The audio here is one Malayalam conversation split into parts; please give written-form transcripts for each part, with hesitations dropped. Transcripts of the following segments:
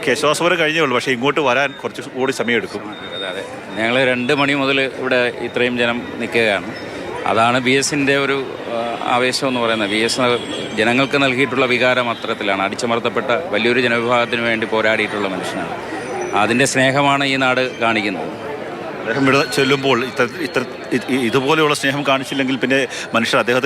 കേശവാസപുരം കഴിഞ്ഞേ ഉള്ളൂ, പക്ഷേ ഇങ്ങോട്ട് വരാൻ കുറച്ച് കൂടി സമയമെടുക്കും. അതെ, ഞങ്ങൾ 2 മണി മുതൽ ഇവിടെ ഇത്രയും ജനം നിൽക്കുകയാണ്. അതാണ് ബി എസിൻ്റെ ഒരു ആവേശം എന്ന് പറയുന്നത്. ബി എസ് ജനങ്ങൾക്ക് നൽകിയിട്ടുള്ള വികാരം അത്തരത്തിലാണ്. അടിച്ചമർത്തപ്പെട്ട വലിയൊരു ജനവിഭാഗത്തിന് വേണ്ടി പോരാടിയിട്ടുള്ള മനുഷ്യനാണ്. അതിൻ്റെ സ്നേഹമാണ് ഈ നാട് കാണിക്കുന്നത്. അദ്ദേഹം ഇവിടെ ചെല്ലുമ്പോൾ ഇതുപോലെയുള്ള സ്നേഹം കാണിച്ചില്ലെങ്കിൽ പിന്നെ മനുഷ്യർ അദ്ദേഹം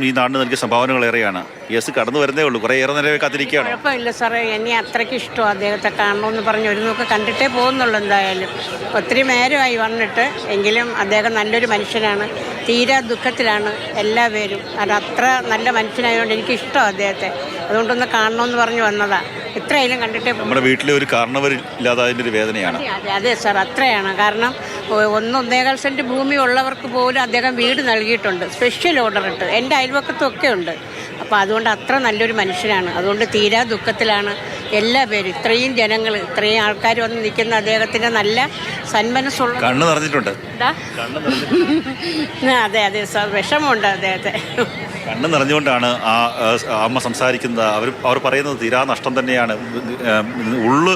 ഈ നാടിന് നൽകിയ സംഭാവനകൾ ഏറെയാണ്. യെസ്, കടന്നു വരുന്നേ ഉള്ളൂ, കുറേ ഏറെ നേരമേ കാത്തിരിക്കുകയാണ്. കുഴപ്പമില്ല സാറേ, എന്നെ അത്രയ്ക്ക് ഇഷ്ടമാണ് അദ്ദേഹത്തെ കാണണമെന്ന് പറഞ്ഞ് ഒരു നോക്ക് കണ്ടിട്ടേ പോകുന്നുള്ളൂ. എന്തായാലും ഒത്തിരി നേരമായി വന്നിട്ട്, എങ്കിലും അദ്ദേഹം നല്ലൊരു മനുഷ്യനാണ്. തീരെ ദുഃഖത്തിലാണ് എല്ലാവരും. അതത്ര നല്ല മനുഷ്യനായതുകൊണ്ട് എനിക്കിഷ്ടമാണ് അദ്ദേഹത്തെ. അതുകൊണ്ടൊന്ന് കാണണമെന്ന് പറഞ്ഞ് വന്നതാണ്. ഇത്രയായാലും കണ്ടിട്ടേ. നമ്മുടെ വീട്ടിലെ ഒരു കാരണവരില്ലാതെ ഒരു വേദനയാണ്. അതെ സാർ, അത്രയാണ്. കാരണം 1.25 സെൻറ്റ് ഭൂമി ഉള്ളവർക്ക് പോലും അദ്ദേഹം വീട് നൽകിയിട്ടുണ്ട്, സ്പെഷ്യൽ ഓർഡർ ഇട്ട്. എൻ്റെ അയൽവക്കത്തൊക്കെ ഉണ്ട്. അപ്പോൾ അതുകൊണ്ട് അത്ര നല്ലൊരു മനുഷ്യനാണ്. അതുകൊണ്ട് തീരാ ദുഃഖത്തിലാണ് എല്ലാവരും. ഇത്രയും ജനങ്ങൾ, ഇത്രയും ആൾക്കാർ വന്ന് നിൽക്കുന്ന അദ്ദേഹത്തിൻ്റെ നല്ല സന്മനസ്സുള്ള. കണ്ണ് നിറഞ്ഞിട്ടുണ്ട്. അതെ സാർ, വിഷമമുണ്ട് അദ്ദേഹത്തെ. കണ്ണ് നിറഞ്ഞുകൊണ്ടാണ് ആ അമ്മ സംസാരിക്കുന്നത്. അവർ പറയുന്നത് തീരാ നഷ്ടം തന്നെയാണ്. ഉള്ളു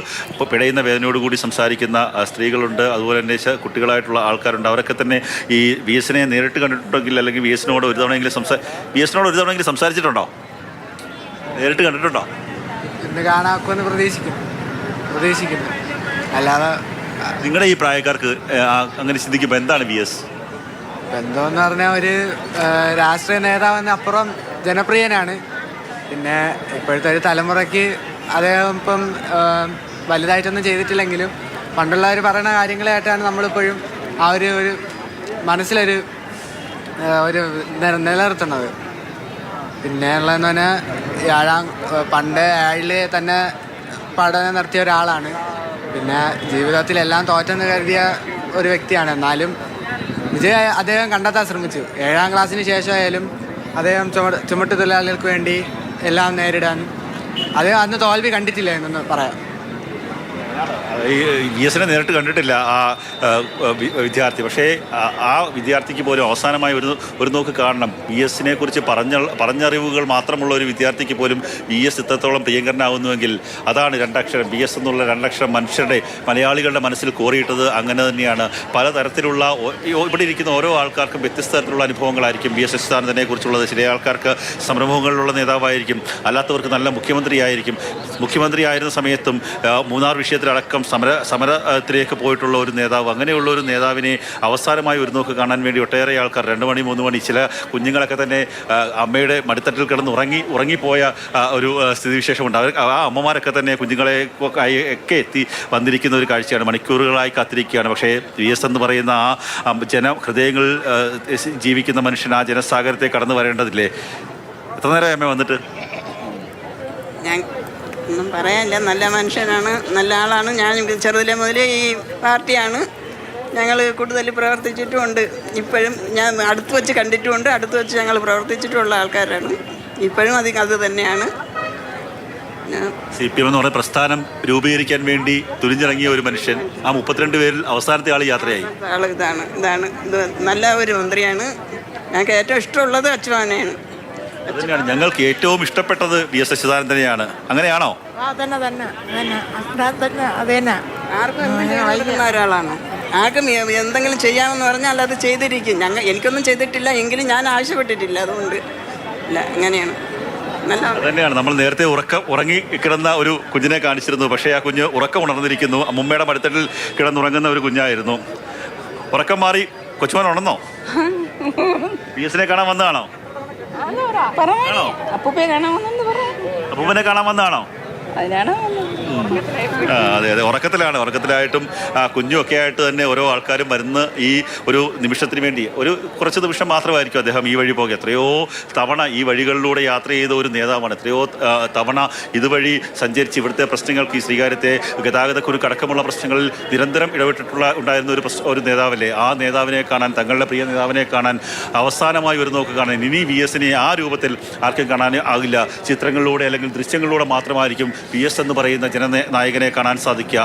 പിടയുന്ന വേദനയോടുകൂടി സംസാരിക്കുന്ന സ്ത്രീകളുണ്ട്, അതുപോലെ തന്നെ കുട്ടികളായിട്ടുള്ള ആൾക്കാരുണ്ട്. അവരൊക്കെ തന്നെ ഈ വി എസിനെ നേരിട്ട് കണ്ടിട്ടുണ്ടെങ്കിൽ, അല്ലെങ്കിൽ വി എസിനോട് ഒരു തവണയെങ്കിലും സംസാരിച്ചിട്ടുണ്ടോ? നേരിട്ട് കണ്ടിട്ടുണ്ടോ? ഇന്ന് കാണാക്കുമെന്ന് പ്രതീക്ഷിക്കുന്നു. അല്ലാതെ നിങ്ങളുടെ ഈ പ്രായക്കാർക്ക് അങ്ങനെ ചിന്തിക്കുമ്പോൾ എന്താണ് വി എസ്? ബന്ധമെന്ന് പറഞ്ഞാൽ ഒരു രാഷ്ട്രീയ നേതാവെന്ന് അപ്പുറം ജനപ്രിയനാണ്. പിന്നെ ഇപ്പോഴത്തെ ഒരു തലമുറയ്ക്ക് അദ്ദേഹം ഇപ്പം വലുതായിട്ടൊന്നും ചെയ്തിട്ടില്ലെങ്കിലും പണ്ടുള്ളവർ പറയുന്ന കാര്യങ്ങളായിട്ടാണ് നമ്മളിപ്പോഴും ആ ഒരു മനസ്സിലൊരു നിലനിർത്തുന്നത്. പിന്നെ ഉള്ളതെന്ന് പറഞ്ഞാൽ പണ്ട് അയാളിൽ തന്നെ പഠനം നടത്തിയ ഒരാളാണ്. പിന്നെ ജീവിതത്തിലെല്ലാം തോറ്റെന്ന് കരുതിയ ഒരു വ്യക്തിയാണ്. എന്നാലും അദ്ദേഹം കണ്ടെത്താൻ ശ്രമിച്ചു. 7ാം ക്ലാസ്സിന് ശേഷമായാലും അദ്ദേഹം ചുമട്ടുതൊഴിലാളികൾക്ക് വേണ്ടി എല്ലാം നേരിടാൻ അദ്ദേഹം അന്ന് തോൽവി കണ്ടിട്ടില്ല എന്നൊന്ന് പറയാം. ഈ വി എസിനെ നേരിട്ട് കണ്ടിട്ടില്ല ആ വിദ്യാർത്ഥി. പക്ഷേ ആ വിദ്യാർത്ഥിക്ക് പോലും അവസാനമായി ഒരു നോക്ക് കാണണം. വി എസിനെ കുറിച്ച് പറഞ്ഞറിവുകൾ മാത്രമുള്ള ഒരു വിദ്യാർത്ഥിക്ക് പോലും വി എസ് ഇത്രത്തോളം പ്രിയങ്കരനാവുന്നുവെങ്കിൽ അതാണ് 2 അക്ഷരം. വി എസ് എന്നുള്ള 2 അക്ഷരം മലയാളികളുടെ മനസ്സിൽ കോറിയിട്ടത് അങ്ങനെ തന്നെയാണ്. പലതരത്തിലുള്ള ഇവിടെ ഇരിക്കുന്ന ഓരോ ആൾക്കാർക്കും വ്യത്യസ്ത തരത്തിലുള്ള അനുഭവങ്ങളായിരിക്കും വി എസ് അച്യുതാനന്ദനെ കുറിച്ചുള്ളത്. ചില ആൾക്കാർക്ക് സംരംഭങ്ങളിലുള്ള നേതാവായിരിക്കും, അല്ലാത്തവർക്ക് നല്ല മുഖ്യമന്ത്രിയായിരിക്കും. മുഖ്യമന്ത്രിയായിരുന്ന സമയത്തും മൂന്നാർ വിഷയത്തിലടക്കം സമരത്തിലേക്ക് പോയിട്ടുള്ള ഒരു നേതാവ്. അങ്ങനെയുള്ള ഒരു നേതാവിനെ അവസാനമായി ഒരു നോക്ക് കാണാൻ വേണ്ടി ഒട്ടേറെ ആൾക്കാർ 2 മണി 3 മണി, ചില കുഞ്ഞുങ്ങളൊക്കെ തന്നെ അമ്മയുടെ മടിത്തട്ടിൽ കിടന്ന് ഉറങ്ങിപ്പോയ ഒരു സ്ഥിതിവിശേഷമുണ്ട്. ആ അമ്മമാരൊക്കെ തന്നെ കുഞ്ഞുങ്ങളെ ഒക്കെ എത്തി വന്നിരിക്കുന്ന ഒരു കാഴ്ചയാണ്. മണിക്കൂറുകളായി കാത്തിരിക്കുകയാണ്. പക്ഷേ വി എസ് എന്ന് പറയുന്ന ആ ജനഹൃദയങ്ങളിൽ ജീവിക്കുന്ന മനുഷ്യൻ ആ ജനസാഗരത്തെ കടന്നു വരേണ്ടതില്ലേ? എത്ര നേരമായി അമ്മ വന്നിട്ട്? ഞാൻ ഒന്നും പറയാനില്ല. നല്ല മനുഷ്യനാണ്, നല്ല ആളാണ്. ഞാൻ ചെറുതിലെ മുതലേ ഈ പാർട്ടിയാണ് ഞങ്ങൾ കൂടുതൽ പ്രവർത്തിച്ചിട്ടുമുണ്ട്. ഇപ്പോഴും ഞാൻ അടുത്ത് വെച്ച് കണ്ടിട്ടുമുണ്ട്, അടുത്ത് വെച്ച് ഞങ്ങൾ പ്രവർത്തിച്ചിട്ടുള്ള ആൾക്കാരാണ്. ഇപ്പോഴും അത് തന്നെയാണ്. CPM എന്ന് പറയുന്ന പ്രസ്ഥാനം രൂപീകരിക്കാൻ വേണ്ടി തുനിഞ്ഞിറങ്ങിയ ഒരു മനുഷ്യൻ. ആ 32 പേരിൽ അവസാനത്തെ ആൾ യാത്രയായി. ഇത് നല്ല ഒരു മന്ത്രിയാണ്. ഞങ്ങൾക്ക് ഏറ്റവും ഇഷ്ടമുള്ളത് അച്യുതാനന്ദനെയാണ്. അതുതന്നെയാണ് ഞങ്ങൾക്ക് ഏറ്റവും ഇഷ്ടപ്പെട്ടത് വി എസ് അച്യുതാനന്ദനെയാണ്. അങ്ങനെയാണോ? ആർക്കും ഒരാളാണ്. ആർക്കും എന്തെങ്കിലും ചെയ്യാമെന്ന് പറഞ്ഞാൽ അത് ചെയ്തിരിക്കും. എനിക്കൊന്നും ചെയ്തിട്ടില്ല, എങ്കിലും ഞാൻ ആവശ്യപ്പെട്ടിട്ടില്ല. അതുകൊണ്ട് ഇല്ല, അങ്ങനെയാണ്. തന്നെയാണ്. നമ്മൾ നേരത്തെ ഉറങ്ങി കിടന്ന ഒരു കുഞ്ഞിനെ കാണിച്ചിരുന്നു. പക്ഷേ ആ കുഞ്ഞ് ഉറക്കം ഉണർന്നിരിക്കുന്നു. അമ്മുമ്മയുടെ മടിത്തട്ടിൽ കിടന്നുറങ്ങുന്ന ഒരു കുഞ്ഞായിരുന്നു. ഉറക്കം മാറി കൊച്ചുമോൻ ഉണർന്നോ? വി എസിനെ കാണാൻ വന്നതാണോ? അപ്പൂപ്പനെ കാണാൻ വന്നതാണോ? അതെ, ഉറക്കത്തിലായിട്ടും കുഞ്ഞുമൊക്കെ ആയിട്ട് തന്നെ ഓരോ ആൾക്കാരും വരുന്ന ഈ ഒരു നിമിഷത്തിന് വേണ്ടി. കുറച്ച് നിമിഷം മാത്രമായിരിക്കും അദ്ദേഹം ഈ വഴി പോകുക. എത്രയോ തവണ ഈ വഴികളിലൂടെ യാത്ര ചെയ്ത ഒരു നേതാവാണ്. എത്രയോ തവണ ഇതുവഴി സഞ്ചരിച്ച് ഇവിടുത്തെ പ്രശ്നങ്ങൾക്ക്, ഈ ശ്രീകാര്യത്തെ ഗതാഗതക്കുരുക്ക് അടക്കമുള്ള പ്രശ്നങ്ങളിൽ നിരന്തരം ഉണ്ടായിരുന്ന ഒരു നേതാവല്ലേ. ആ നേതാവിനെ കാണാൻ, തങ്ങളുടെ പ്രിയ നേതാവിനെ കാണാൻ, അവസാനമായി ഒരു നോക്ക് കാണാൻ ഇനി വി എസിനെ ആ രൂപത്തിൽ ആർക്കും കാണാൻ ആകില്ല. ചിത്രങ്ങളിലൂടെ അല്ലെങ്കിൽ ദൃശ്യങ്ങളിലൂടെ മാത്രമായിരിക്കും വി എസ് എന്ന് പറയുന്ന ജനനായകനെ കാണാൻ സാധിക്കുക.